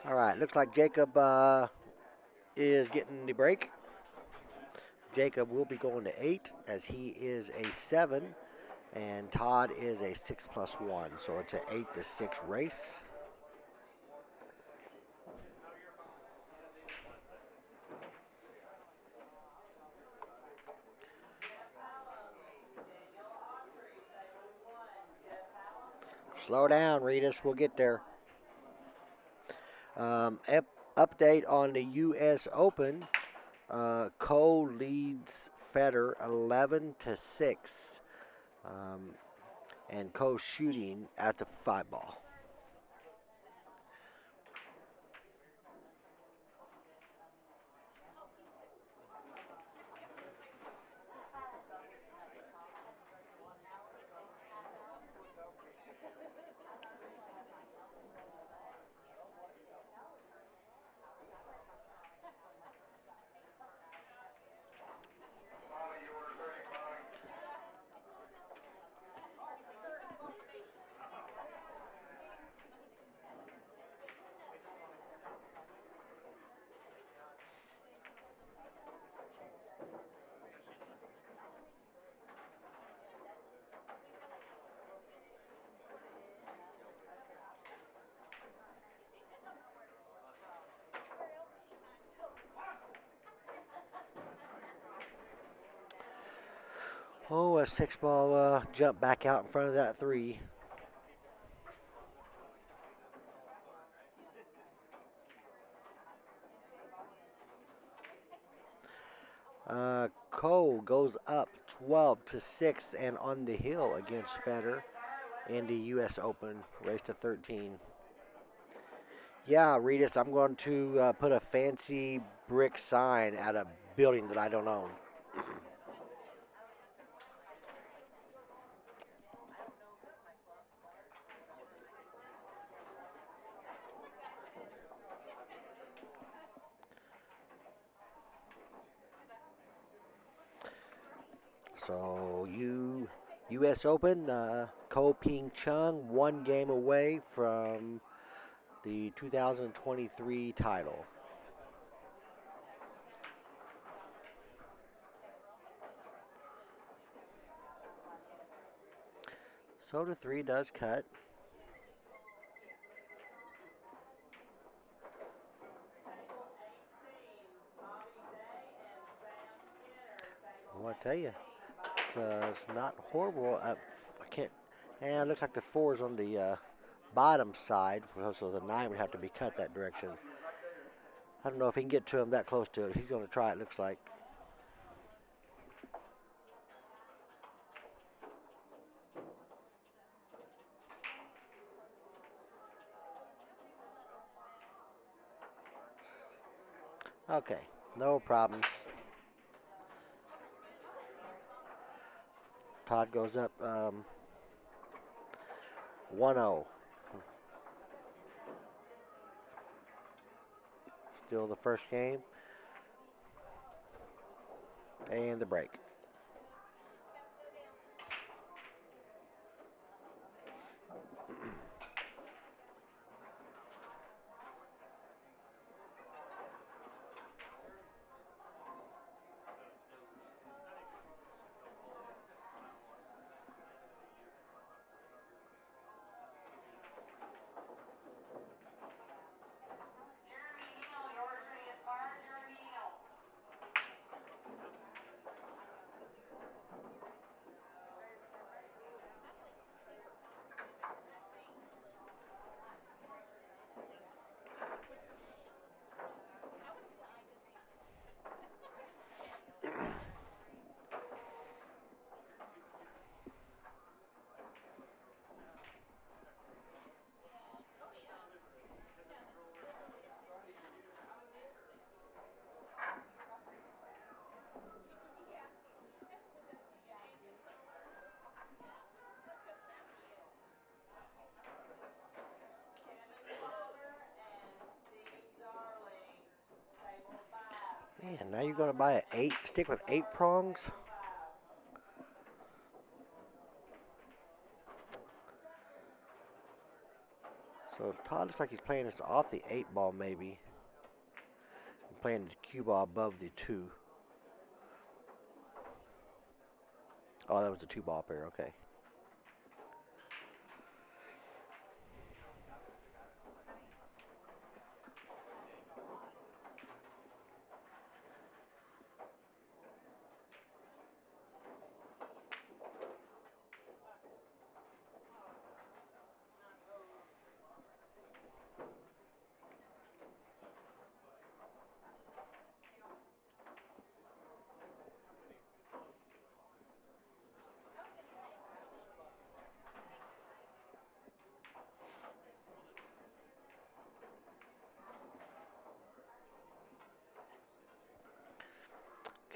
All right, looks like Jacob is getting the break. Jacob will be going to 8 as he is a 7, and Todd is a 6+1. So it's an 8-6 race. Slow down, Regis. We'll get there. Um, Update on the U.S. Open. Cole leads Federer 11-6, and Cole shooting at the 5 ball. Oh, a 6 ball jump back out in front of that 3. Cole goes up 12-6 and on the hill against Federer in the U.S. Open, race to 13. Yeah, Regis, I'm going to put a fancy brick sign at a building that I don't own. So U.S. Open, Ko Ping Chung, 1 game away from the 2023 title. So the 3 does cut. Well, I tell you, it's not horrible. I can't. And it looks like the 4 is on the bottom side, so the 9 would have to be cut that direction. I don't know if he can get to him that close to it. He's going to try. It looks like. Okay, no problems. Todd goes up 1-0. Still the first game. And the break. Man, now you're going to buy a 8, stick with 8 prongs? So So Todd looks like he's playing this off the 8 ball maybe. Playing the cue ball above the 2. Oh, that was the 2 ball pair, okay.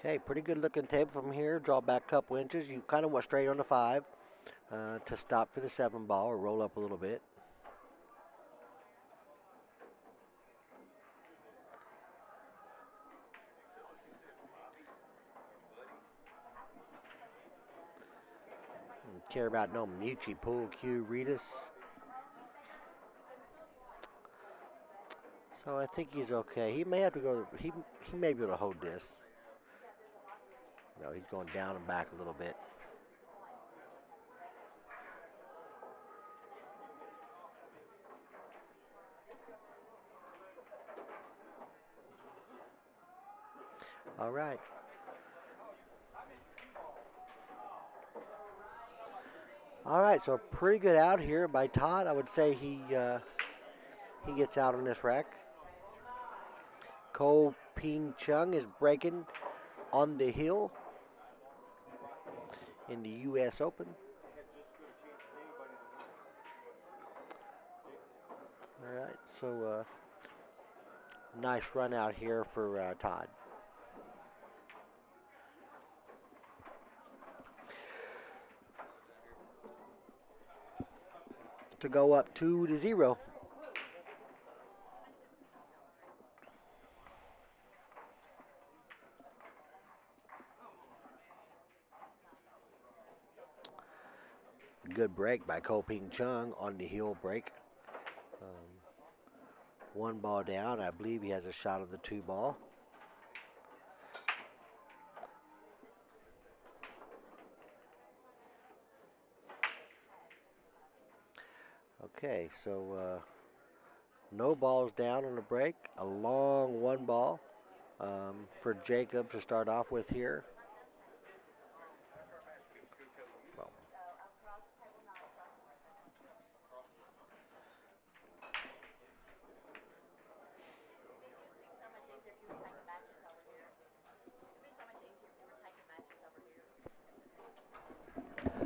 Okay, pretty good looking table from here. Draw back a couple inches. You kind of went straight on the 5 to stop for the 7 ball or roll up a little bit. Care about no Mucci pool cue Reedus. So I think he's okay. He may have to go. He may be able to hold this. No, he's going down and back a little bit. All right. All right. So pretty good out here by Todd. I would say he gets out on this rack. Ko Ping Chung is breaking on the hill in the U.S. Open. All right. So nice run out here for Todd. To go up 2-0. Good break by Ko Ping Chung on the heel break. 1 ball down. I believe he has a shot of the 2 ball. Okay, so no balls down on the break. A long 1 ball for Jacob to start off with here. Well,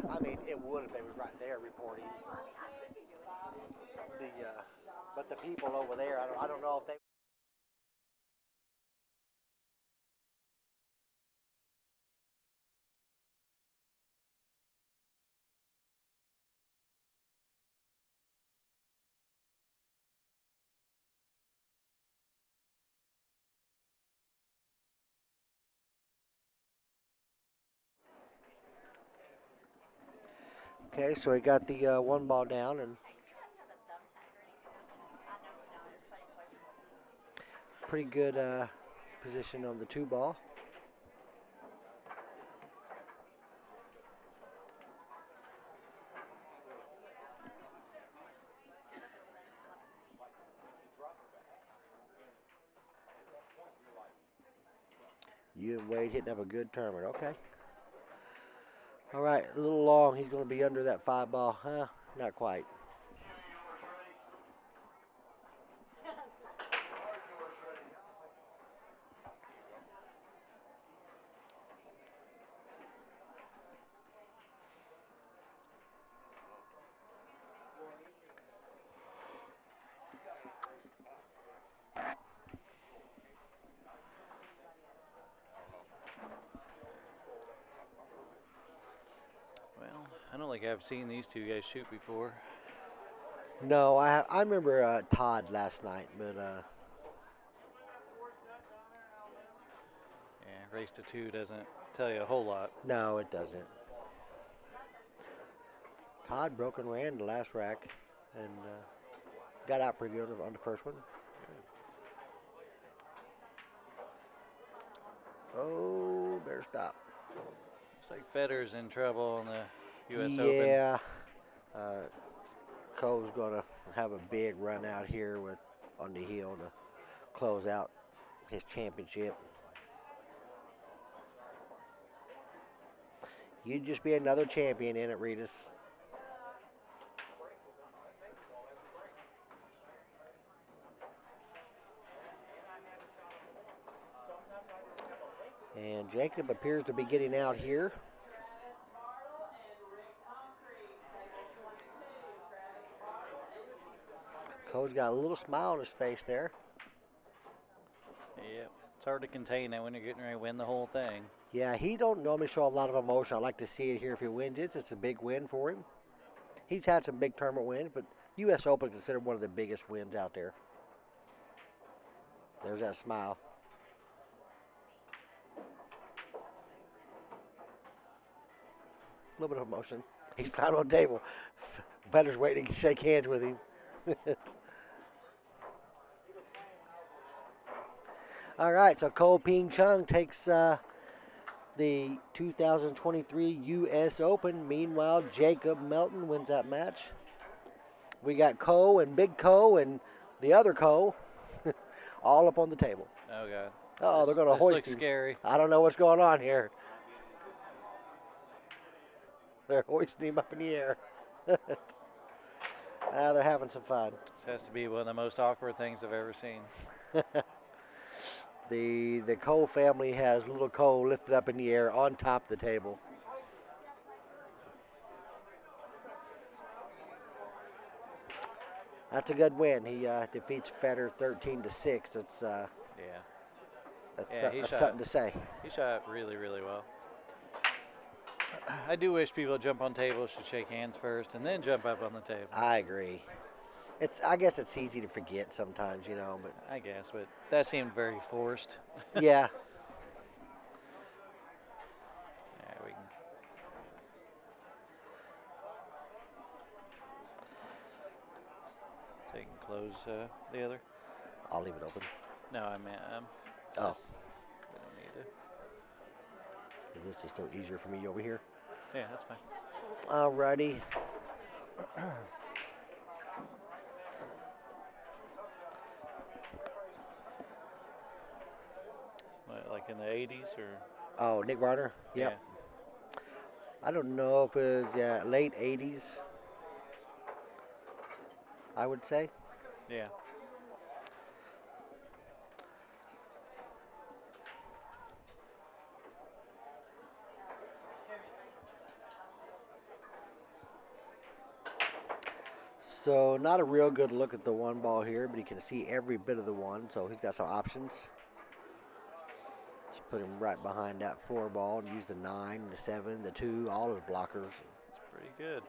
I mean, it would if they was right there reporting. But the people over there, I don't know if they. Okay, so he got the 1 ball down and pretty good position on the 2 ball. You and Wade hitting up a good tournament. Okay. All right, a little long. He's going to be under that 5 ball. Huh? Not quite. Well, I don't think I've seen these 2 guys shoot before. No, I remember Todd last night, but Yeah, race to 2 doesn't tell you a whole lot. no, it doesn't. Todd broke and ran the last rack, and Got out pretty good on the first one. Oh, better stop. Looks like Federer's in trouble in the U.S. Open. Yeah. Uh, Cole's going to have a big run out here with on the heel to close out his championship. You'd just be another champion in it, Regis. And Jacob appears to be getting out here. Cole's got a little smile on his face there. Yep. It's hard to contain that when you're getting ready to win the whole thing. Yeah, he don't normally show a lot of emotion. I like to see it here if he wins it. It's a big win for him. He's had some big tournament wins, but U.S. Open is considered one of the biggest wins out there. There's that smile. A little bit of emotion. He's down on the table. Federer's waiting to shake hands with him. All right, so Ko Ping Chung takes the 2023 U.S. Open. Meanwhile, Jacob Melton wins that match. We got Ko and Big Ko and the other Ko all up on the table. Oh, God. Oh, they're going to This hoist looks him. scary. I don't know what's going on here. They're hoisting him up in the air. They're having some fun. This has to be one of the most awkward things I've ever seen. The Ko family has little Ko lifted up in the air on top of the table. That's a good win. He defeats Federer 13-6. That's He shot something to say. He shot really, really well. I do wish people jump on tables should shake hands first and then jump up on the table. I agree. I guess it's easy to forget sometimes, but I guess, but that seemed very forced. yeah. Yeah, we can. So you can close the other. I'll leave it open. No, I meant Oh. we don't need to. This is still easier for me over here. Yeah, that's fine. Alrighty. What, like in the 80s or? Oh, Nick Varner? Yep. Yeah. I don't know if it was late 80s, I would say. Yeah. So not a real good look at the one ball here, but he can see every bit of the one, so he's got some options. Just put him right behind that 4 ball and use the 9, the 7, the 2, all his blockers. It's pretty good.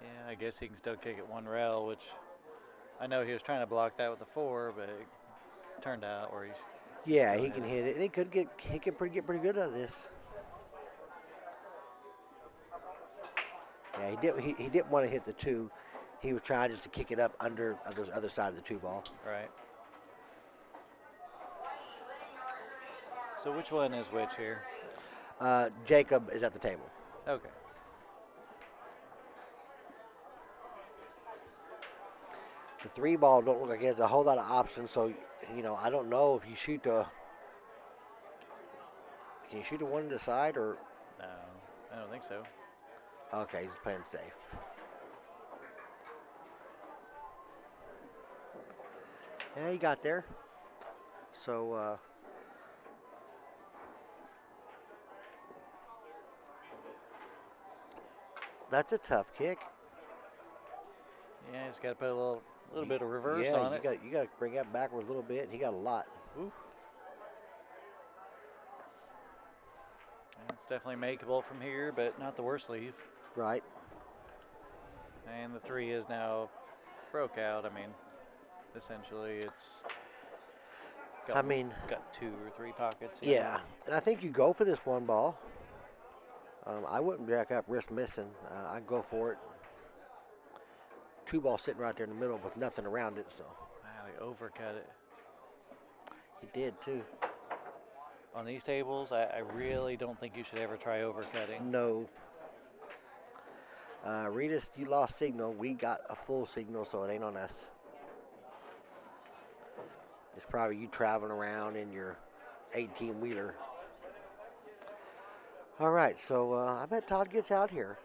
Yeah, I guess he can still kick it one rail, which I know he was trying to block that with the 4, but it turned out where he's. Yeah, he can hit it, and he could get pretty good out of this. Yeah, he didn't want to hit the 2. He was trying just to kick it up under the other side of the 2 ball. Right. So which one is which here? Jacob is at the table. Okay. The 3 ball don't look like he has a whole lot of options, so I don't know if you shoot can you shoot a 1 to the side or? No, I don't think so. Okay, he's playing safe. Yeah, he got there. So that's a tough kick. Yeah, he's got to put a little bit of reverse yeah, on it. You got to bring that backwards a little bit. He got a lot. Oof. It's definitely makeable from here, but not the worst leave. Right. And the 3 is now broke out. I mean, essentially it's got 2 or 3 pockets. Yeah, and I think you go for this 1 ball. I wouldn't back up, risk missing. I'd go for it. Two ball sitting right there in the middle with nothing around it, so Wow, he overcut it. he did too. On these tables, I really don't think you should ever try overcutting. No. Regis, you lost signal. We got a full signal, so it ain't on us. It's probably you traveling around in your 18 wheeler. All right, so I bet Todd gets out here.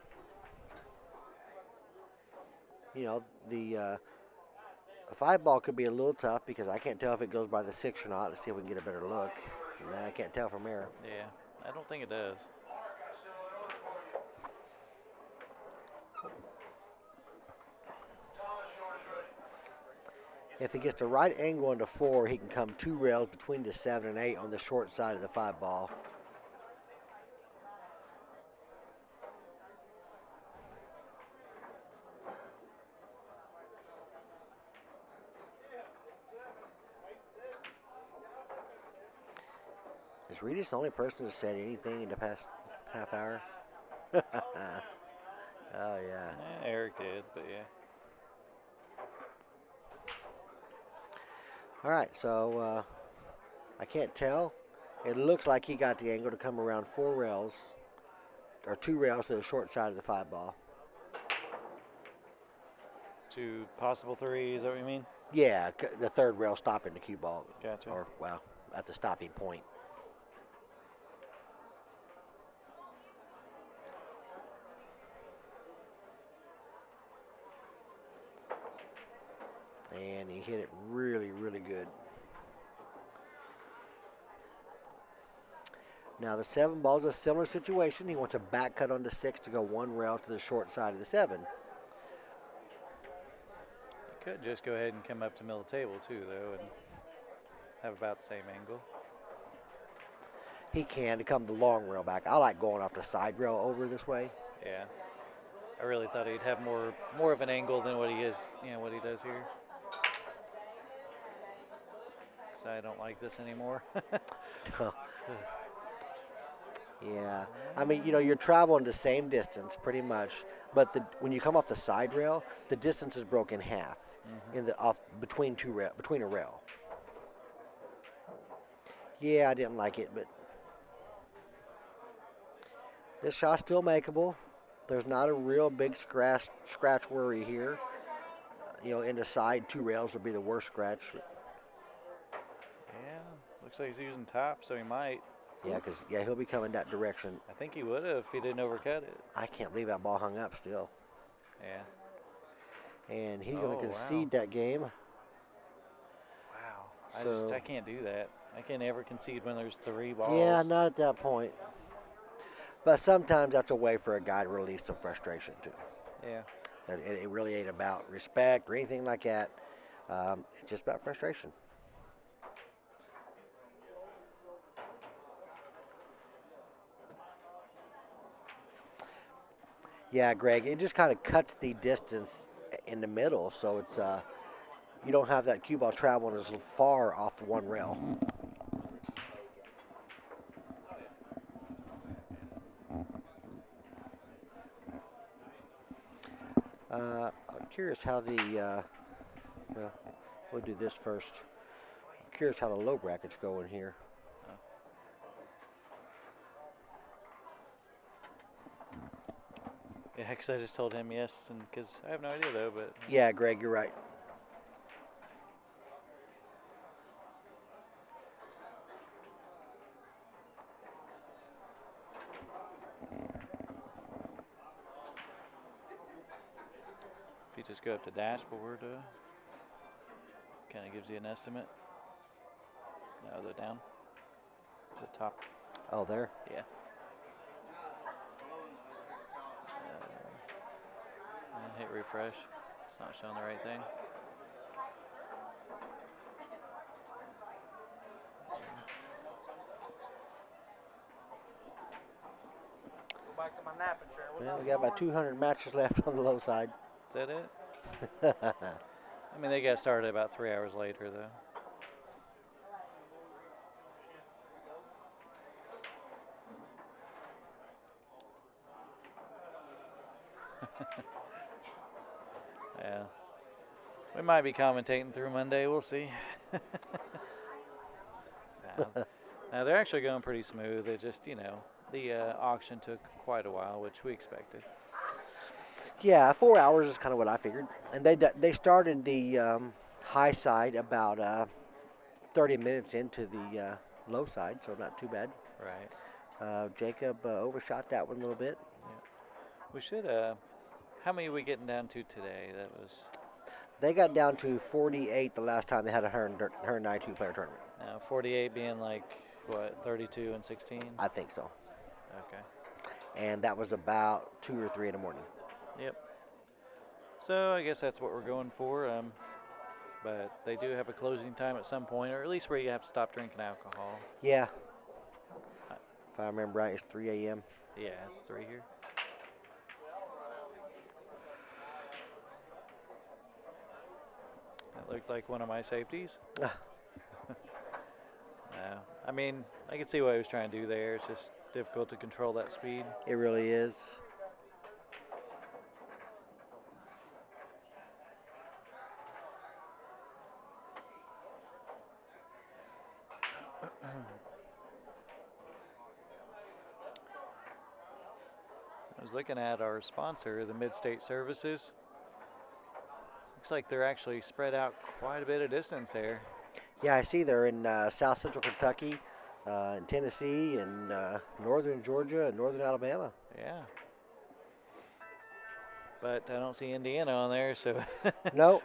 You know, the 5 ball could be a little tough because I can't tell if it goes by the 6 or not. Let's see if we can get a better look. Nah, I can't tell from here. Yeah, I don't think it does. If he gets the right angle on the 4, he can come 2 rails between the 7 and 8 on the short side of the 5 ball. Is Regis the only person who said anything in the past half hour? Oh, yeah. Eric did, but yeah. All right, so I can't tell. It looks like he got the angle to come around 4 rails, or 2 rails to the short side of the 5 ball. 2 possible 3s, is that what you mean? Yeah, the 3rd rail stopping the cue ball. Gotcha. Or, well, at the stopping point. And he hit it really, really good. Now the 7 ball is a similar situation. He wants a back cut on the 6 to go 1 rail to the short side of the 7. You could just go ahead and come up to middle table too, though, and have about the same angle. He can to come the long rail back. I like going off the side rail over this way. Yeah. I really thought he'd have more of an angle than what he is, what he does here. So I don't like this anymore. Yeah, I mean, you're traveling the same distance pretty much, but when you come off the side rail, the distance is broken in half between between a rail. Yeah, I didn't like it, but this shot's still makeable. There's not a real big scratch worry here. In the side 2 rails would be the worst scratch. Yeah, looks like he's using top, so he might. Yeah, because he'll be coming that direction. I think he would have if he didn't overcut it. I can't believe that ball hung up still. Yeah. And he's going to concede that game. Wow. I can't do that. I can't ever concede when there's 3 balls. Yeah, not at that point. But sometimes that's a way for a guy to release some frustration too. Yeah. It really ain't about respect or anything like that. It's just about frustration. Yeah, Greg, it just kind of cuts the distance in the middle, so it's you don't have that cue ball traveling as far off the 1 rail. I'm curious how well, we'll do this first. I'm curious how the low brackets go in here. Yeah, because I just told him yes, and because I have no idea though, but. Yeah, Greg, you're right. If you just go up to dashboard, kind of gives you an estimate. No, the down. The top. Oh, there? Yeah. And hit refresh. It's not showing the right thing. Go back to my napping chair. Well, we got about 200 matches left on the low side. Is that it? I mean, they got started about 3 hours later, though. Yeah. We might be commentating through Monday. We'll see. Now, now they're actually going pretty smooth. It just, the auction took quite a while, which we expected. Yeah, 4 hours is kind of what I figured. And they started the high side about 30 minutes into the low side, so not too bad. Right. Jacob overshot that one a little bit. We should. How many are we getting down to today? That was. They got down to 48 the last time they had a 192 player tournament. 48 being like, what, 32 and 16? I think so. Okay. And that was about 2 or 3 in the morning. Yep. So I guess that's what we're going for. But they do have a closing time at some point, or at least where you have to stop drinking alcohol. Yeah. If I remember right, it's 3 a.m. Yeah, it's 3 here. That looked like one of my safeties. Ah. No, I mean, I can see what he was trying to do there. It's just difficult to control that speed. It really is. I was looking at our sponsor, the Mid-State Services. Looks like they're actually spread out quite a bit of distance there. Yeah, I see they're in South Central Kentucky, in Tennessee, and Northern Georgia, and Northern Alabama. Yeah. But I don't see Indiana on there, so. Nope.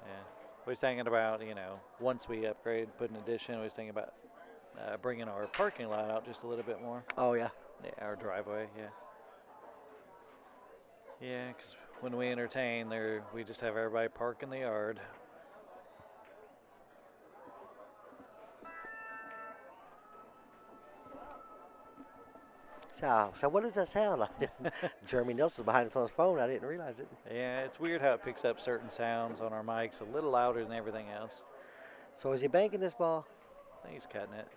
Yeah. We was thinking about, once we upgrade, put an addition, we was thinking about bringing our parking lot out just a little bit more. Oh, yeah. Yeah, our driveway, yeah. Yeah, because when we entertain, we just have everybody park in the yard. So what does that sound like? Jeremy Nelson's behind us on his phone. I didn't realize it. Yeah, it's weird how it picks up certain sounds on our mics a little louder than everything else. So is he banking this ball? I think he's cutting it.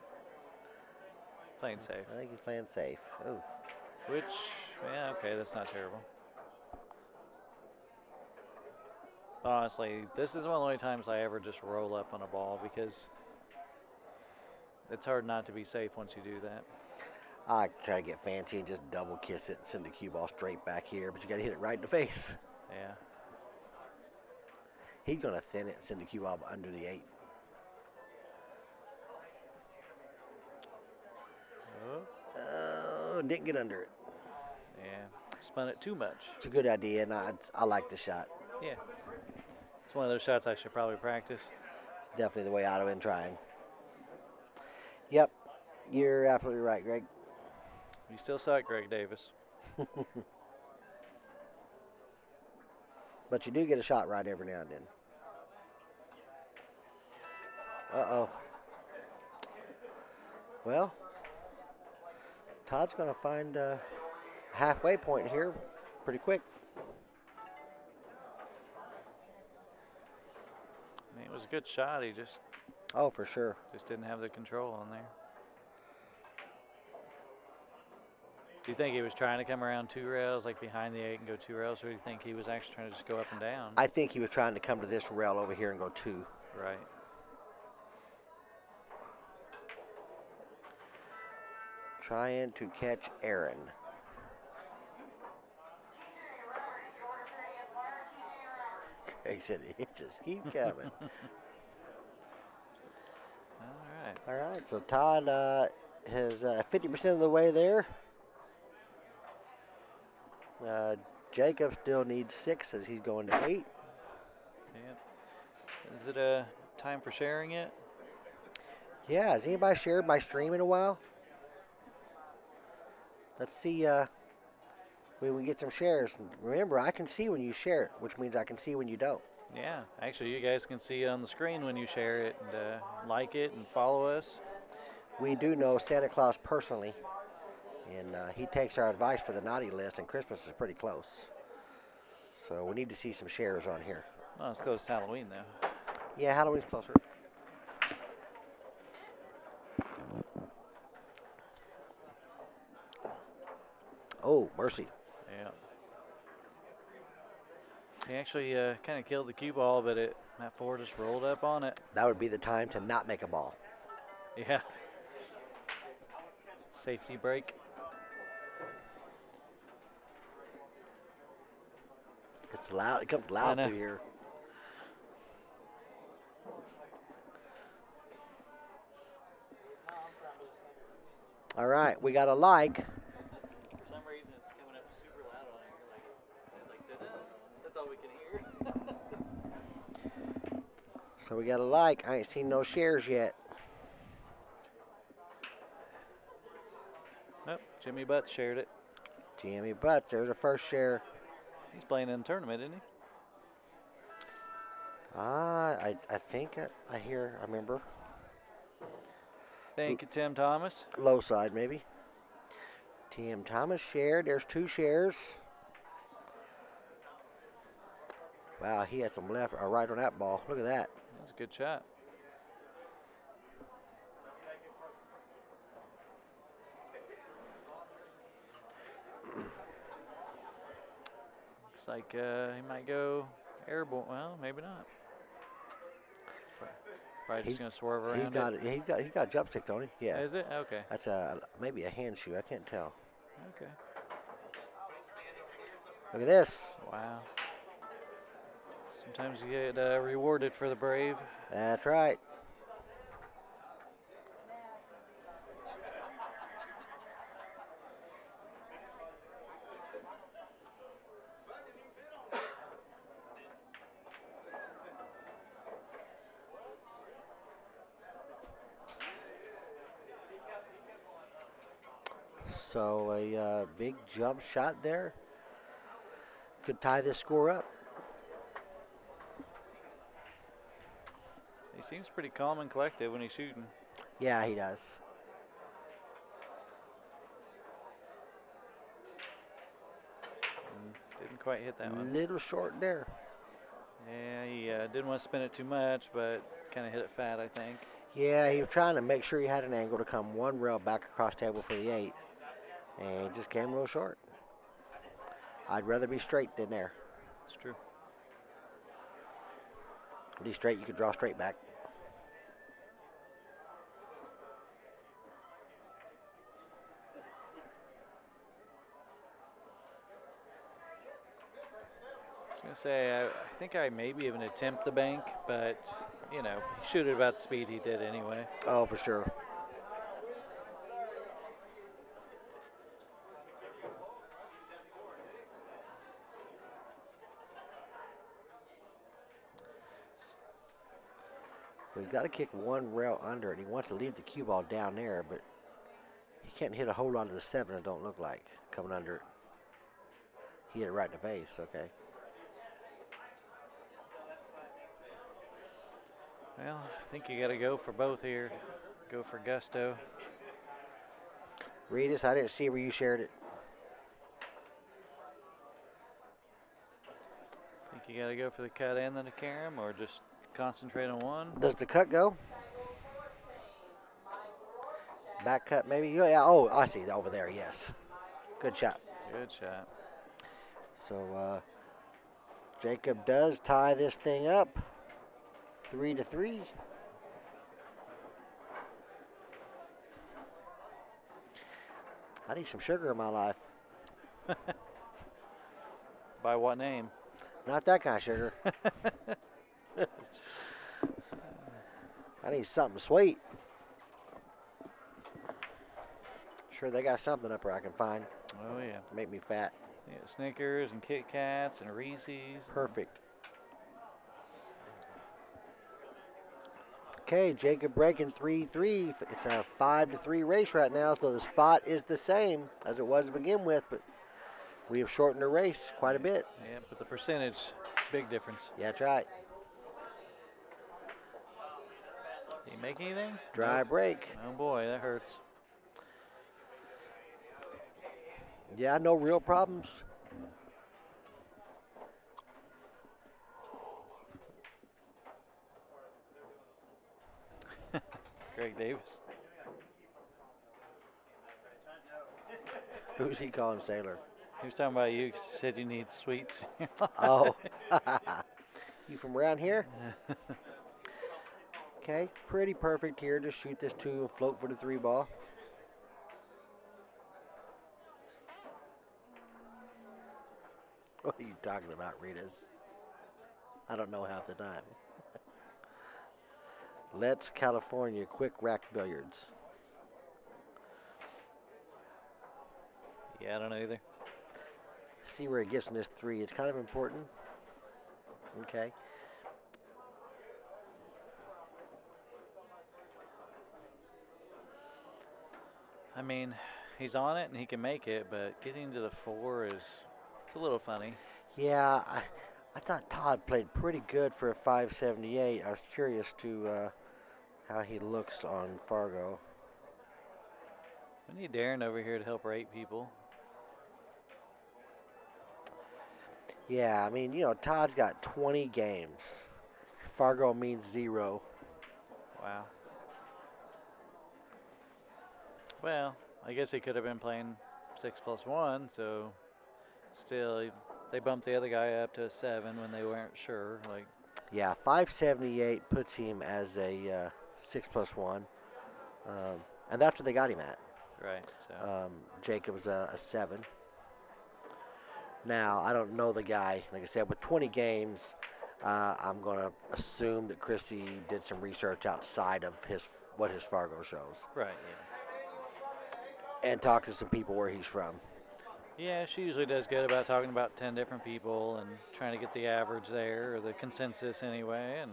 Playing safe. I think he's playing safe. Ooh. Which, yeah, okay, that's not terrible. Honestly, this is one of the only times I ever just roll up on a ball because it's hard not to be safe once you do that. I try to get fancy and just double kiss it and send the cue ball straight back here, but you got to hit it right in the face. Yeah. He's going to thin it and send the cue ball under the 8. Oh, didn't get under it. Yeah, spun it too much. It's a good idea, and I like the shot. Yeah. It's one of those shots I should probably practice. It's definitely the way I'd have been trying. Yep, you're absolutely right, Greg. You still suck, Greg Davis. But you do get a shot right every now and then. Uh-oh. Well, Todd's going to find a halfway point here pretty quick. I mean, it was a good shot. He just Oh, for sure. didn't have the control on there. Do you think he was trying to come around 2 rails, like behind the 8 and go 2 rails, or do you think he was actually trying to just go up and down? I think he was trying to come to this rail over here and go 2. Right. Trying to catch Aaron. He said, it just keep coming. All right. All right, so Todd has 50% of the way there. Jacob still needs 6 as he's going to 8. Yep. Is it a time for sharing it? Yeah, has anybody shared my stream in a while? Let's see when we get some shares. Remember, I can see when you share it, which means I can see when you don't. Yeah, actually, you guys can see on the screen when you share it and like it and follow us. We do know Santa Claus personally, and he takes our advice for the naughty list, and Christmas is pretty close. So we need to see some shares on here. Well, it's close to Halloween, though. Yeah, Halloween's closer. Oh, mercy. Yeah. He actually kind of killed the cue ball, but Matt Ford just rolled up on it. That would be the time to not make a ball. Yeah. Safety break. It's loud. It comes I loud know. through here. All right, we got a like. For some reason, it's coming up super loud on here. Like that's all we can hear. So we got a like. I ain't seen no shares yet. Nope. Jimmy Butts shared it. Jimmy Butts, there's a first share. He's playing in the tournament, isn't he? I think I remember. Thank you, Tim Thomas. Low side, maybe. Tim Thomas shared. There's 2 shares. Wow, he had some left or right on that ball. Look at that. That's a good shot. Looks like he might go airborne. Well, maybe not. Probably just gonna swerve around He's got it. He's got jump stick, don't he? Yeah. Is it? Okay. That's maybe a hand shoe. I can't tell. Okay. Look at this. Wow. Sometimes you get rewarded for the brave. That's right. So a big jump shot there could tie this score up. He seems pretty calm and collected when he's shooting. Yeah, he does. Didn't quite hit that one. Little short there. Yeah, he didn't want to spin it too much, but kind of hit it fat, I think. Yeah, he was trying to make sure he had an angle to come 1 rail back across table for the 8. And he just came a little short. I'd rather be straight than there. It's true. Be straight, you could draw straight back. I was going to say, I think I maybe even attempt the bank, but, you know, he shoot it about the speed he did anyway. Oh, for sure. Well, he's got to kick 1 rail under it. He wants to leave the cue ball down there, but he can't hit a whole lot of the 7, it don't look like, coming under it. He hit it right in the face, okay. Well, I think you got to go for both here. Go for gusto. Regis, I didn't see where you shared it. Think you got to go for the cut and then the carom, or just concentrate on one? Does the cut go? Back cut, maybe? Yeah, oh, I see, over there, yes. Good shot. Good shot. So, Jacob does tie this thing up. 3-3. I need some sugar in my life. By what name? Not that kind of sugar. I need something sweet. Sure, they got something up there I can find Oh, yeah. to make me fat. Yeah, Snickers and Kit Kats and Reese's. Perfect. Okay, Jacob breaking 3-3. It's a 5-3 race right now, so the spot is the same as it was to begin with, but we have shortened the race quite a bit. Yeah, but the percentage, big difference. Yeah, that's right. Did he make anything? Dry Nope. break. Oh boy, that hurts. Yeah, no real problems. Greg Davis. Who's he calling Sailor? He was talking about you. 'Cause he said you need sweets. Oh, you from around here? Okay, pretty perfect here to shoot this 2 and float for the 3 ball. What are you talking about, Ritas? I don't know half the time. Let's California quick rack billiards. Yeah, I don't know either. See where he gets in this 3. It's kind of important. Okay. I mean, he's on it and he can make it, but getting to the 4 it's a little funny. Yeah, I thought Todd played pretty good for a 578. I was curious to how he looks on Fargo. We need Darren over here to help rate people. Yeah, I mean, Todd's got 20 games. Fargo means 0. Wow. Well, I guess he could have been playing 6+1, so still they bumped the other guy up to a 7 when they weren't sure. Like, Yeah, 578 puts him as a 6+1. And that's what they got him at. right? So Jacob's a 7. Now, I don't know the guy. Like I said, with 20 games, I'm going to assume that Chrissy did some research outside of what his Fargo shows right, and talked to some people where he's from. yeah. She usually does good about talking about 10 different people and trying to get the average there or the consensus anyway. And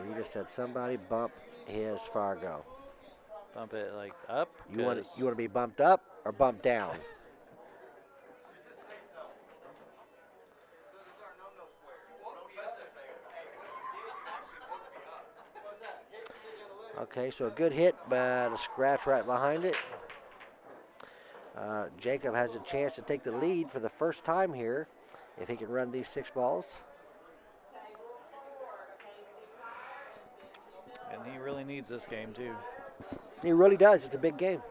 Rita said somebody bump his Fargo. bump it like up. You want 'Cause to be bumped up or bumped down? Okay, so a good hit, but a scratch right behind it. Jacob has a chance to take the lead for the first time here if he can run these 6 balls. and he really needs this game too. He really does. It's a big game.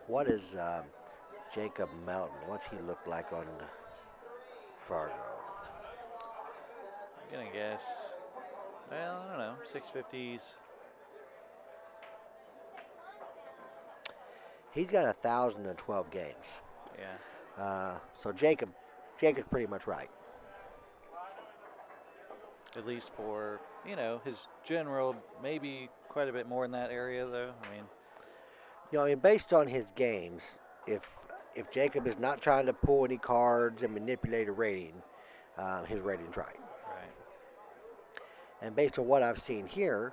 What is Jacob Melton? What's he look like on Fargo? I'm gonna guess. Well, I don't know. 650s. He's got 1,012 games. Yeah. So Jacob's pretty much right. At least for his general, maybe quite a bit more in that area though. I mean, I mean, based on his games, if Jacob is not trying to pull any cards and manipulate a rating, his rating's right. right. And based on what I've seen here,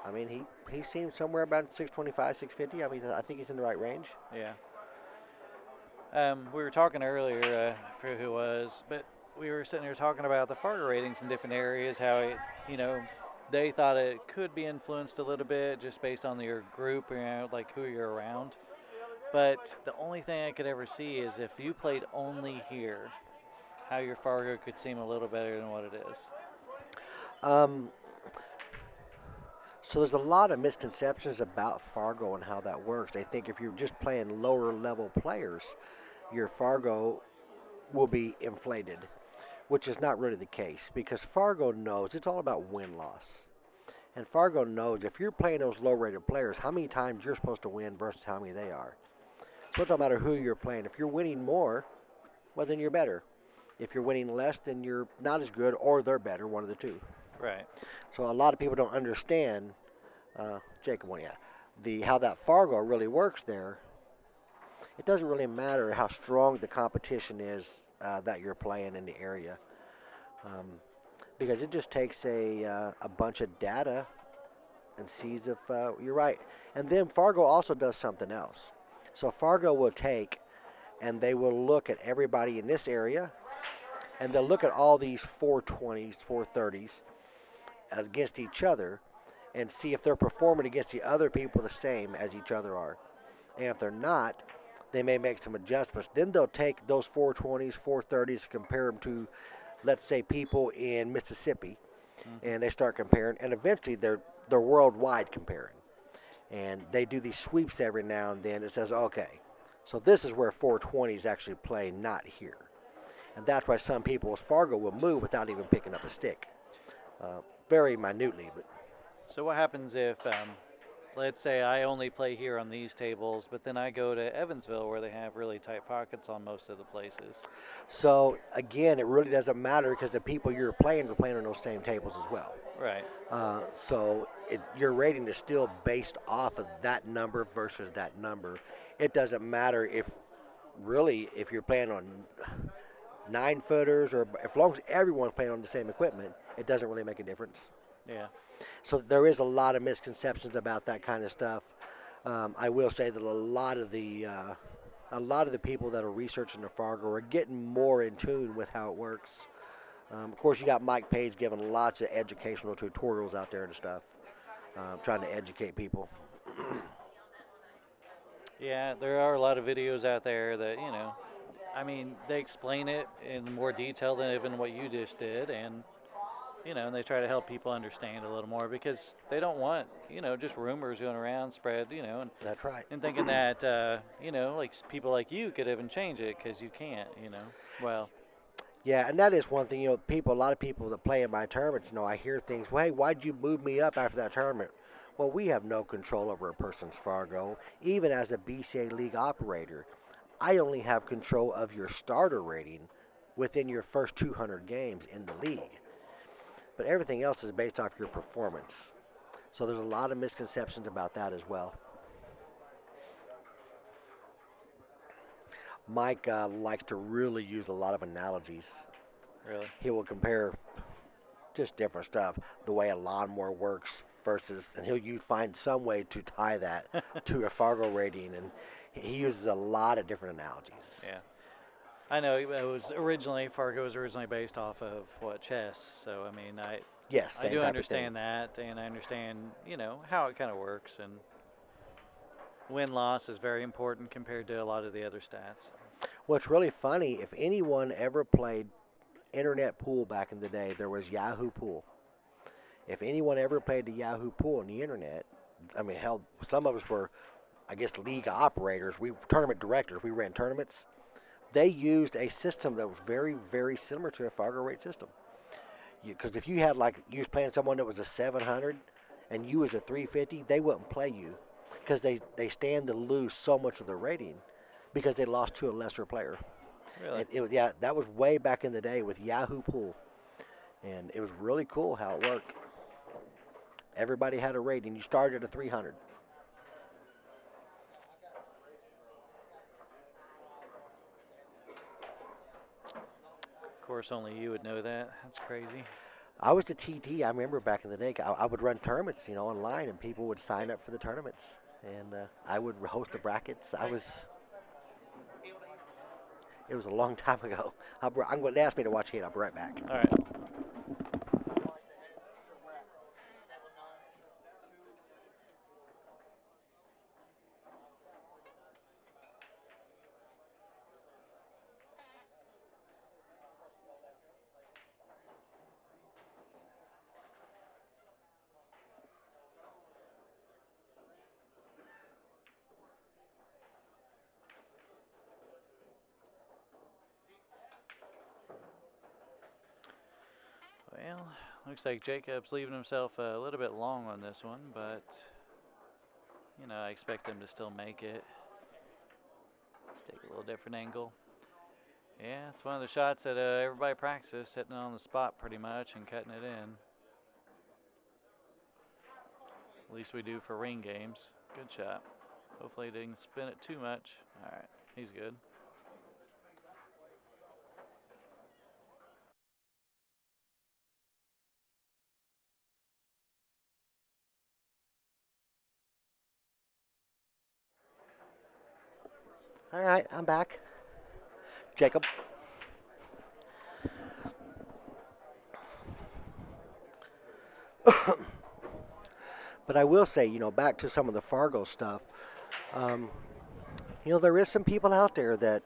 I mean, he seems somewhere about 625, 650. I mean, I think he's in the right range. Yeah. We were talking earlier, I forget who it was, but we were sitting here talking about the Fargo ratings in different areas, how they thought it could be influenced a little bit just based on your group, like who you're around. But the only thing I could ever see is if you played only here, how your Fargo could seem a little better than what it is. Um, so there's a lot of misconceptions about Fargo and how that works. They think if you're just playing lower level players, your Fargo will be inflated, which is not really the case because Fargo knows it's all about win-loss. And Fargo knows if you're playing those low-rated players, how many times you're supposed to win versus how many they are. So it don't matter who you're playing. If you're winning more, well, then you're better. If you're winning less, then you're not as good or they're better, one of the two. Right. So a lot of people don't understand, Jacob, how that Fargo really works there. It doesn't really matter how strong the competition is that you're playing in the area, because it just takes a bunch of data and sees if you're right. And then Fargo also does something else. So Fargo will take and they will look at everybody in this area, and they'll look at all these 420s, 430s against each other and see if they're performing against the other people the same as each other are. And if they're not, they may make some adjustments. Then they'll take those 420s, 430s, compare them to, let's say, people in Mississippi, Hmm. and they start comparing, and eventually they're worldwide comparing. And they do these sweeps every now and then. It says, okay, so this is where 420s actually play, not here. And that's why some people with Fargo will move without even picking up a stick, very minutely. But So what happens if, let's say, I only play here on these tables, but then I go to Evansville where they have really tight pockets on most of the places? so again, it really doesn't matter because the people you're playing are playing on those same tables as well. Right. Your rating is still based off of that number versus that number. It doesn't matter if really if you're playing on 9 footers or as long as everyone's playing on the same equipment, it doesn't really make a difference. Yeah. So there is a lot of misconceptions about that kind of stuff. I will say that a lot of the people that are researching the Fargo are getting more in tune with how it works. Of course, you got Mike Page giving lots of educational tutorials out there and stuff, trying to educate people. Yeah, there are a lot of videos out there that, I mean, they explain it in more detail than even what you just did, and and they try to help people understand a little more because they don't want, just rumors going around, spread, That's right. and thinking that, like people like you could even change it because you can't. Well, Yeah, and that is one thing. A lot of people that play in my tournaments, I hear things. Well, hey, why'd you move me up after that tournament? Well, we have no control over a person's Fargo. Even as a BCA league operator, I only have control of your starter rating within your first 200 games in the league. But everything else is based off your performance. So there's a lot of misconceptions about that as well. Mike likes to really use a lot of analogies. really. He will compare just different stuff, the way a lawnmower works versus, and find some way to tie that to a Fargo rating, and he uses a lot of different analogies. Yeah. I know it was originally Fargo was originally based off of what chess. So I mean, Yes, I same do type of thing. understand that, and I understand how it kind of works, and win loss is very important compared to a lot of the other stats. What's really funny, if anyone ever played internet pool back in the day, there was Yahoo Pool. If anyone ever played the Yahoo Pool on the internet, I mean, hell, some of us were, I guess, league operators. We tournament directors. We ran tournaments. They used a system that was very, very similar to a Fargo rate system. Because if you had you was playing someone that was a 700 and you was a 350, they wouldn't play you because they stand to lose so much of their rating because they lost to a lesser player. Really? And it was yeah, that was way back in the day with Yahoo Pool, and it was really cool how it worked. Everybody had a rating. You started at a 300. Of course, only you would know that. That's crazy. I was the TD. I remember back in the day. I would run tournaments, online, and people would sign up for the tournaments, and I would host the brackets. It was a long time ago. I'm going to ask me to watch it. I'll be right back. All right. Well, looks like Jacob's leaving himself a little bit long on this one, but I expect him to still make it. Let's take a little different angle. Yeah, it's one of the shots that everybody practices, hitting it on the spot pretty much and cutting it in. At least we do for ring games. Good shot. Hopefully he didn't spin it too much. All right, he's good. All right, I'm back. Jacob. But I will say, back to some of the Fargo stuff. Um, there is some people out there that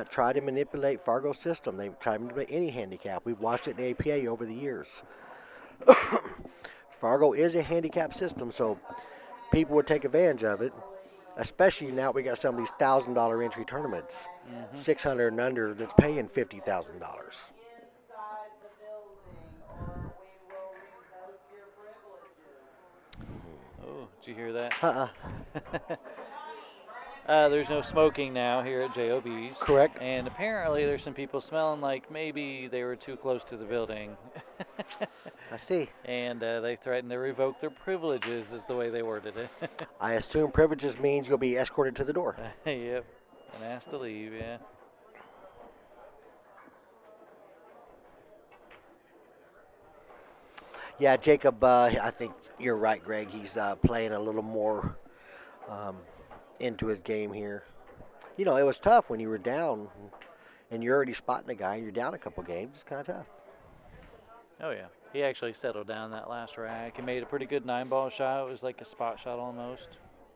try to manipulate Fargo's system. They try to manipulate any handicap. We've watched it in the APA over the years. Fargo is a handicap system, so people would take advantage of it. Especially now we got some of these $1,000 entry tournaments, Hmm. 600 and under, that's paying $50,000. Oh, did you hear that? Uh-uh. There's no smoking now here at JOB's. Correct. And apparently there's some people smelling like maybe they were too close to the building. I see. And they threatened to revoke their privileges, is the way they worded it. I assume privileges means you'll be escorted to the door. Yep. And asked to leave, yeah. Yeah, Jacob, I think you're right, Greg. He's playing a little more um, into his game here. It was tough when you were down and you're already spotting a guy and you're down a couple games. It's kind of tough. Oh, yeah. He actually settled down that last rack. He made a pretty good 9-ball shot. It was like a spot shot almost.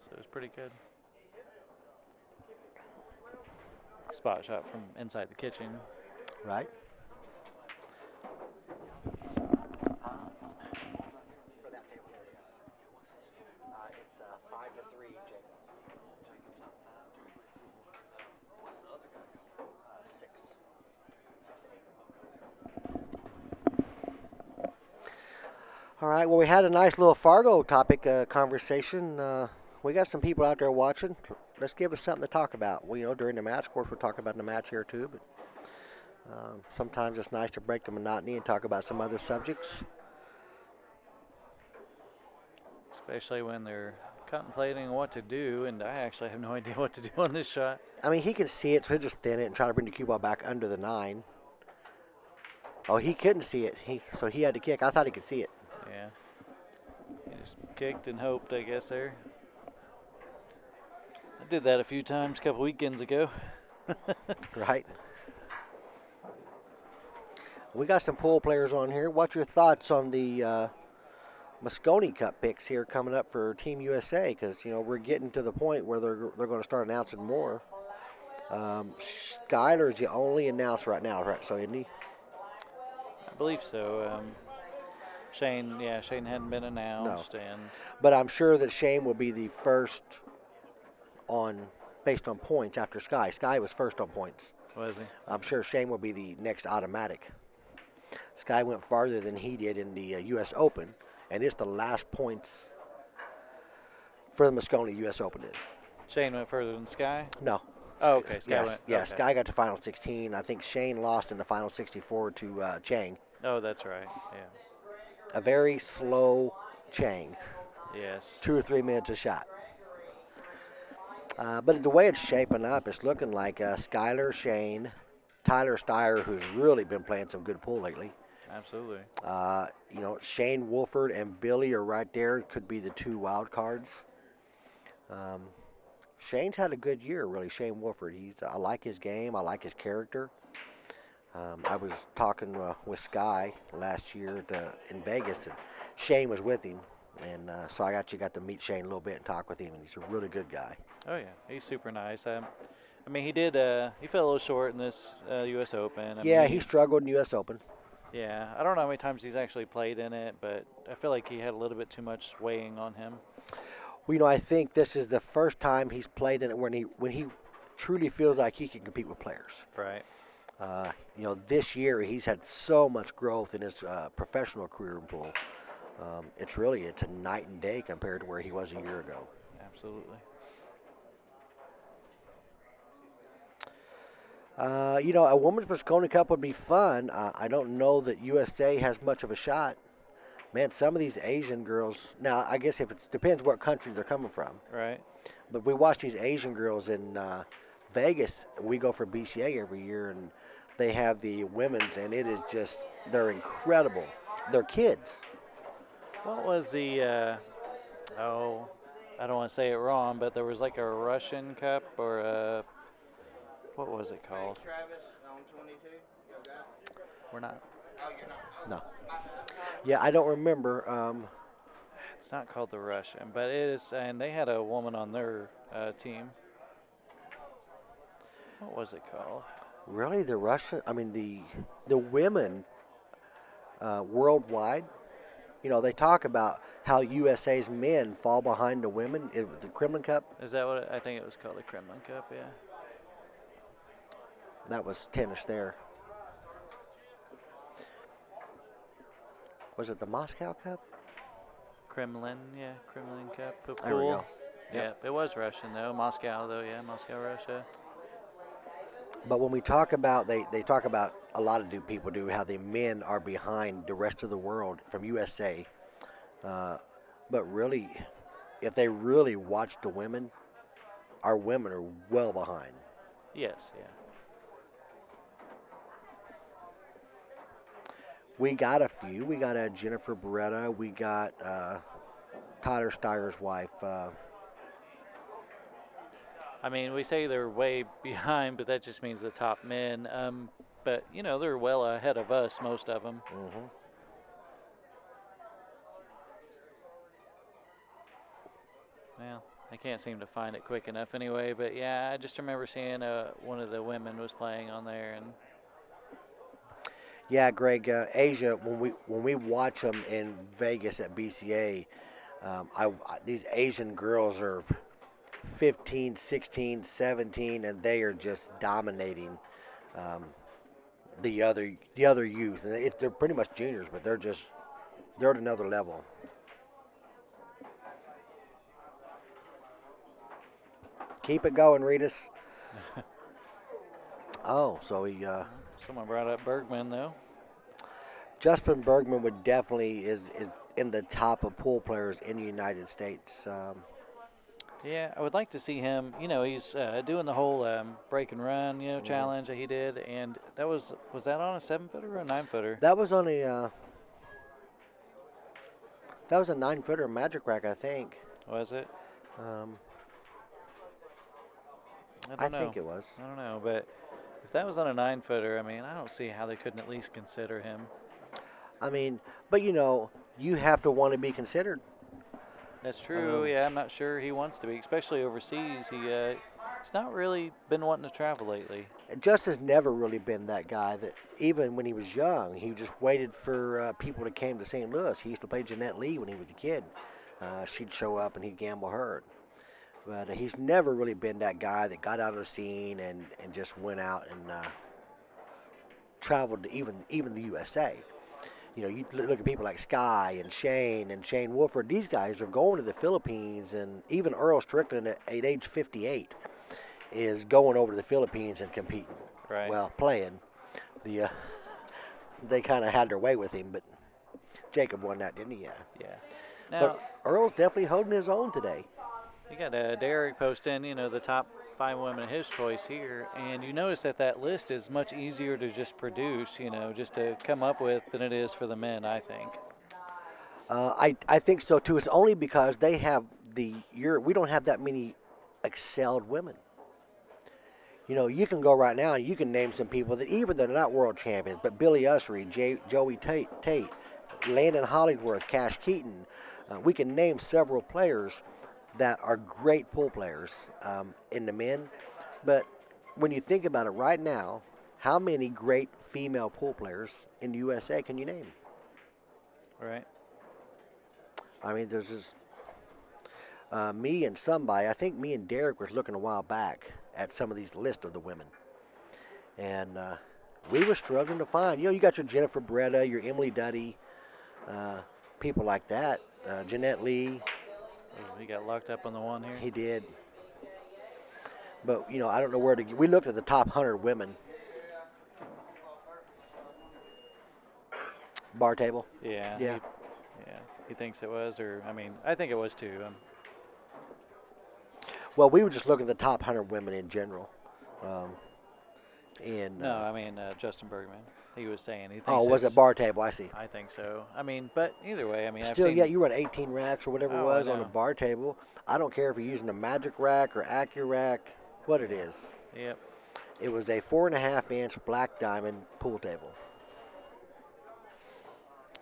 So it was pretty good. Spot shot from inside the kitchen. Right? It's 5-3, Jacob. What's the other guy? 6. All right. Well, we had a nice little Fargo topic conversation. We got some people out there watching. Let's give us something to talk about. During the match, of course, we'll talk about the match here too. But sometimes it's nice to break the monotony and talk about some other subjects. Especially when they're contemplating what to do, and I actually have no idea what to do on this shot. I mean, he can see it, so he'll just thin it and try to bring the cue ball back under the 9. Oh, he couldn't see it. So he had to kick. I thought he could see it. Yeah. He just kicked and hoped, I guess, there. I did that a few times a couple weekends ago. Right. We got some pool players on here. What's your thoughts on the Moscone Cup picks here coming up for Team USA? Because we're getting to the point where they're going to start announcing more. Skyler's the only announcer right now, right? So isn't he? I believe so. Shane hadn't been announced, and But I'm sure that Shane will be the first based on points after Sky. Sky was first on points. was he? I'm sure Shane will be the next automatic. Sky went farther than he did in the U.S. Open, and it's the last points for the Moscone U.S. Open is. Shane went further than Sky? No. Oh, okay. Sky yes, went. yeah, Okay. Sky got to final 16. I think Shane lost in the final 64 to Chang. Oh, that's right. Yeah. A very slow Chang, Yes. 2 or 3 minutes a shot. But the way it's shaping up, it's looking like Skyler, Shane, Tyler Steyer, who's really been playing some good pool lately. Absolutely. Shane Wolford and Billy are right there. Could be the 2 wild cards. Shane's had a good year, really. Shane Wolford. I like his game. I like his character. I was talking with Sky last year in Vegas, and Shane was with him, and so I got to meet Shane a little bit and talk with him, and he's a really good guy. Oh yeah, he's super nice. I mean, he did. He fell a little short in this U.S. Open. I mean, He struggled in U.S. Open. Yeah, I don't know how many times he's actually played in it, but I feel like he had a little bit too much weighing on him. Well, I think this is the first time he's played in it when he truly feels like he can compete with players. Right. This year he's had so much growth in his professional career in pool. It's a night and day compared to where he was a year ago. Absolutely. A women's Moscone Cup would be fun. I don't know that USA has much of a shot. Man, some of these Asian girls. Now, I guess if it depends what country they're coming from. Right. But we watch these Asian girls in Vegas. We go for BCA every year, and they have the women's, and it is just they're incredible. They're kids. What was the? I don't want to say it wrong, but there was like a Russian Cup or a. What was it called? Travis on 22. Yo, got it? We're not. Oh, you're not. No. Yeah, I don't remember. It's not called the Russian, but it is, and they had a woman on their team. What was it called? Really, the Russian? I mean, the women worldwide. You know, they talk about how USA's men fall behind the women in the Kremlin Cup. Is that what I think it was called? The Kremlin Cup, yeah. That was tennis there. Was it the Moscow Cup? Kremlin, yeah, Kremlin Cup. There we Cool. go. Yeah, Yep. it was Russian though. Moscow though, yeah, Moscow, Russia. But when we talk about, they talk about, a lot of people do, how the men are behind the rest of the world from USA. Uh, but really, if they really watch the women, our women are well behind. Yes, yeah. We got a few. We got a Jennifer Beretta. We got Tyler Steyer's wife. I mean, we say they're way behind, but that just means the top men. But you know, they're well ahead of us, most of them. Mhm. Well, I can't seem to find it quick enough anyway. But yeah, I just remember seeing one of the women was playing on there, and Yeah, Greg. Asia. When we watch them in Vegas at BCA, these Asian girls are 15, 16, 17, and they are just dominating um, the other youth. And they're pretty much juniors, but they're at another level. Keep it going, Regis. Oh, so someone brought up Bergman though. Justin Bergman would definitely is in the top of pool players in the United States. Yeah, I would like to see him. You know, he's doing the whole break and run, Mhm. challenge that he did, and was that on a 7-footer or a 9-footer? That was on that was a 9 footer Magic Rack, I think. Was it? Um, I I don't know. think it was. I don't know, but if that was on a 9-footer, I mean, I don't see how they couldn't at least consider him. I mean, but you have to want to be considered. That's true. Um, Yeah, I'm not sure he wants to be, especially overseas. He's not really been wanting to travel lately. Justin's never really been that guy that, even when he was young, he just waited for people to came to St. Louis. He used to play Jeanette Lee when he was a kid. She'd show up and he'd gamble her. But he's never really been that guy that got out of the scene and just went out and traveled to even the USA. You look at people like Sky and Shane Wolford. These guys are going to the Philippines, and even Earl Strickland at age 58 is going over to the Philippines and competing. Right. Well, playing. They kind of had their way with him, but Jacob won that, didn't he? Yeah. Yeah. Now, But Earl's definitely holding his own today. you got Derek posting, the top 5 women of his choice here, and you notice that list is much easier to just produce, just to come up with than it is for the men, I think. I think so too. It's only because they have we don't have that many excelled women. You can go right now and you can name some people that even they're not world champions, but Billy Usry, Joey Tate, Landon Hollingsworth, Cash Keaton. We can name several players that are great pool players in the men. But when you think about it right now, how many great female pool players in the USA can you name? Right. I mean, there's just me and somebody. I think me and Derek was looking a while back at some of these lists of the women, and we were struggling to find. You got your Jennifer Beretta, your Emily Duddy, people like that. Jeanette Lee, Oh, he got locked up on the one here. he did. But I don't know where to. We looked at the top 100 women. Bar table. Yeah. Yeah. He thinks it was, or I mean, I think it was too. Well, we were just looking at the top 100 women in general. And No, I mean Justin Bergman. He was saying he thinks. oh, was it's- it bar table? I see. I think so. I mean, but either way, I mean, I've Still, seen. yeah, you run 18 racks or whatever it Oh, I was on a know. bar table. I don't care if you're using a Magic rack or AccuRack, what it is. Yep. It was a 4.5-inch black diamond pool table.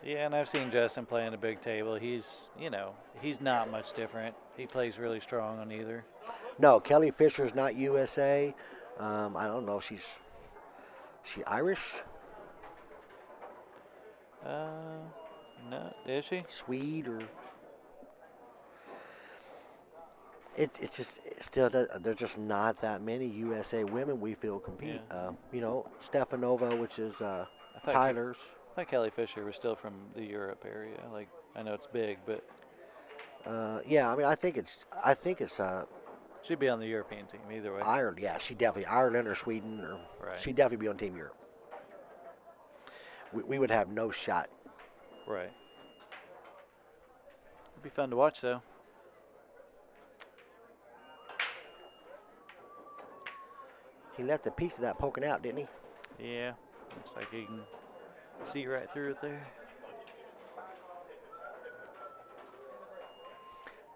Yeah, and I've seen Justin play on a big table. He's not much different. He plays really strong on either. No, Kelly Fisher's not USA. I don't know. She Irish, No, is she? Swede, or it's just there's just not that many USA women we feel compete. Yeah. Stefanova, which is I thought Tyler's. I thought Kelly Fisher was still from the Europe area. Like I know it's big, but Yeah, I mean, I think it's she'd be on the European team either way. Ireland. Yeah, she definitely Ireland or Sweden, or Right. she'd definitely be on Team Europe. We would have no shot. Right. It'd be fun to watch though. He left a piece of that poking out, didn't he? Yeah. Looks like you can see right through it there.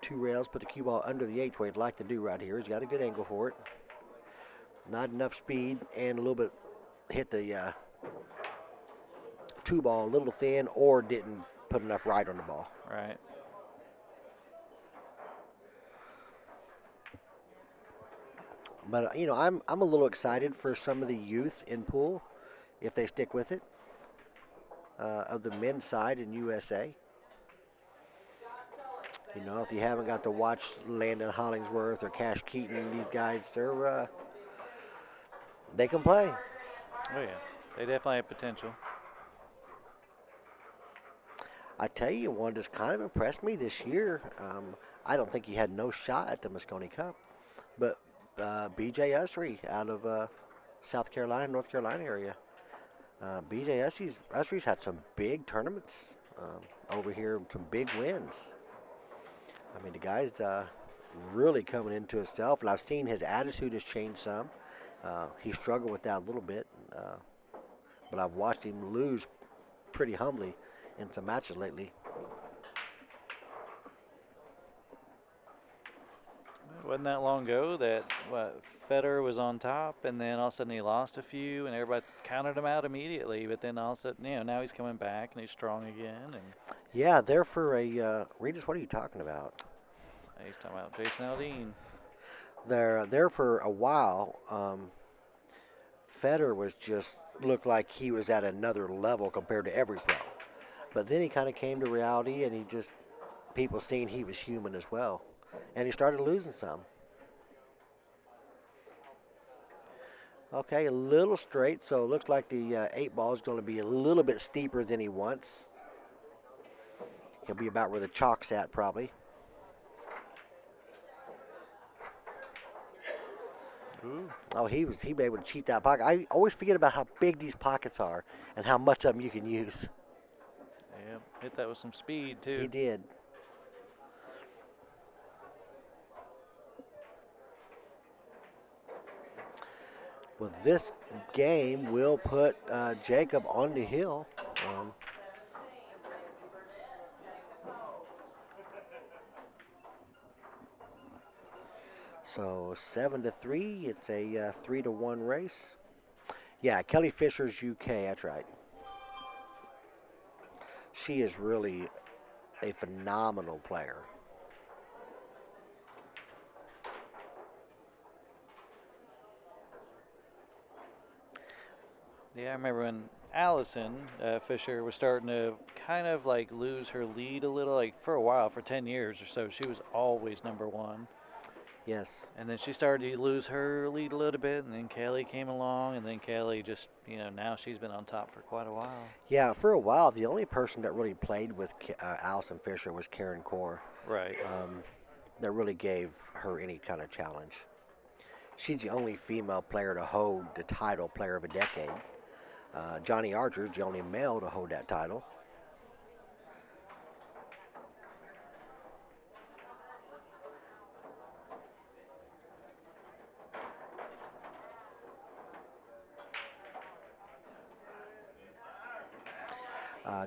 Two rails, put the cue ball under the H, what he'd like to do right here. He's got a good angle for it. Not enough speed, and a little bit hit the two ball a little thin, or didn't put enough right on the ball. Right. But I'm a little excited for some of the youth in pool if they stick with it, of the men's side in USA. If you haven't got to watch Landon Hollingsworth or Cash Keaton, these guys, they can play. Oh yeah. They definitely have potential. I tell you, one that's kind of impressed me this year. I don't think he had no shot at the Moscone Cup, but B.J. Usry out of South Carolina, North Carolina area. B.J. Usry's had some big tournaments over here, some big wins. I mean, the guy's really coming into himself, and I've seen his attitude has changed some. He struggled with that a little bit, but I've watched him lose pretty humbly in some matches lately. It wasn't that long ago that Federer was on top, and then all of a sudden he lost a few, and everybody counted him out immediately. But then all of a sudden, now he's coming back and he's strong again. And Yeah, they're for a Regis. What are you talking about? he's talking about Jason Aldean. They're there for a while. Federer was just looked like he was at another level compared to every pro. But then he kind of came to reality, and he just people seen he was human as well, and he started losing some. Okay, a little straight, so it looks like the eight ball is going to be a little bit steeper than he wants. He'll be about where the chalk's at, probably. Ooh. Oh, he was able to cheat that pocket. I always forget about how big these pockets are and how much of them you can use. Yeah, hit that with some speed too. He did. Well, this game will put Jacob on the hill. Um, so 7-3. It's a 3-1 race. Yeah, Kelly Fisher's UK. That's right. She is really a phenomenal player. Yeah, I remember when Allison Fisher was starting to kind of like lose her lead a little, like for a while, for 10 years or so. She was always number one. Yes. And then she started to lose her lead a little bit, and then Kelly came along, and then Kelly just, now she's been on top for quite a while. Yeah, for a while, the only person that really played with Allison Fisher was Karen Core. Right. That really gave her any kind of challenge. She's the only female player to hold the title Player of a Decade. Johnny Archer's the only male to hold that title.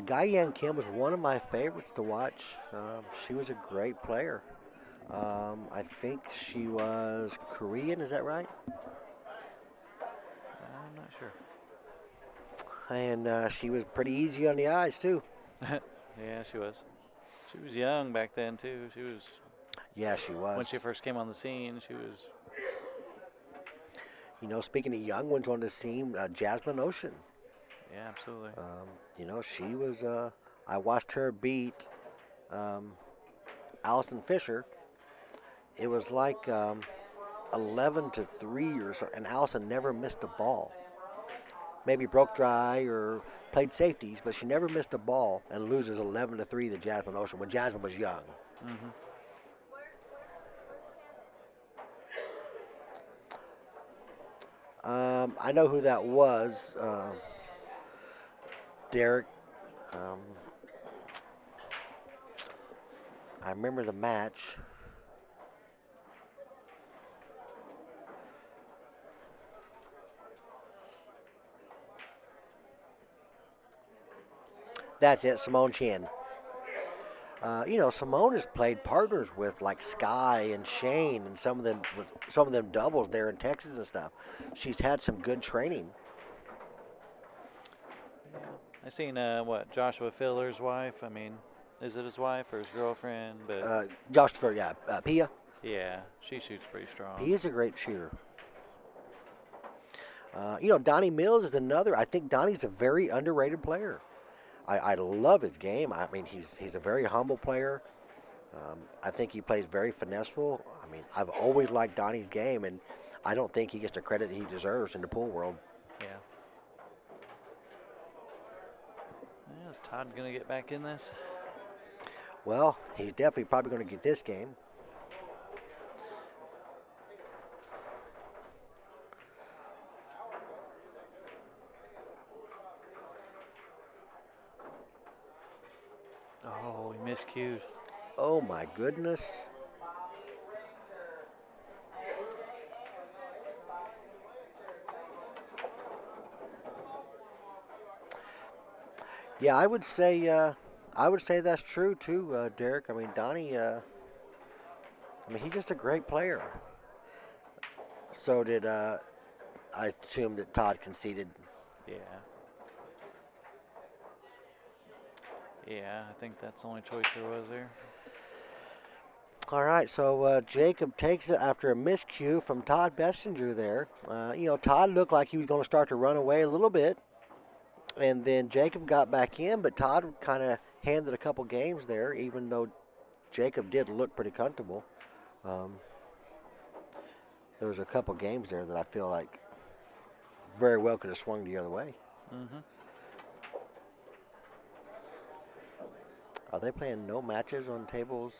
Guyan Kim was one of my favorites to watch. She was a great player. I think she was Korean, is that right? I'm not sure. And she was pretty easy on the eyes, too. Yeah, she was. She was young back then, too. She was, Yeah, she was. when she first came on the scene, she was. Speaking of young ones on this team, Jasmine Ocean. Yeah, absolutely. She was. I watched her beat um, Allison Fisher. It was like 11-3 or so, and Allison never missed a ball. Maybe broke dry or played safeties, but she never missed a ball and loses 11-3 to Jasmine Ocean when Jasmine was young. Hmm. I know who that was, Derek. Um, I remember the match. That's it, Simone Chin. Simone has played partners with like Sky and Shane, and some of them doubles there in Texas and stuff. She's had some good training. Yeah. I seen what Joshua Filler's wife. I mean, is it his wife or his girlfriend? But Josh, yeah, Pia. yeah, she shoots pretty strong. Pia's a great shooter. Donnie Mills is another. I think Donnie's a very underrated player. I love his game. I mean, he's a very humble player. I think he plays very finesseful. I mean, I've always liked Donnie's game, and I don't think he gets the credit that he deserves in the pool world. Yeah. Yeah, is Todd gonna get back in this? Well, he's definitely probably going to get this game. Oh, he miscued. Oh my goodness. Yeah, I would say that's true too, Derek. I mean, Donnie. I mean, he's just a great player. So did I assume that Todd conceded. Yeah. Yeah, I think that's the only choice there was there. All right, so Jacob takes it after a miscue from Todd Bassinger there. Todd looked like he was going to start to run away a little bit, and then Jacob got back in, but Todd kind of handed a couple games there, even though Jacob did look pretty comfortable. Um, there was a couple games there that I feel like very well could have swung the other way. Hmm. Are they playing no matches on tables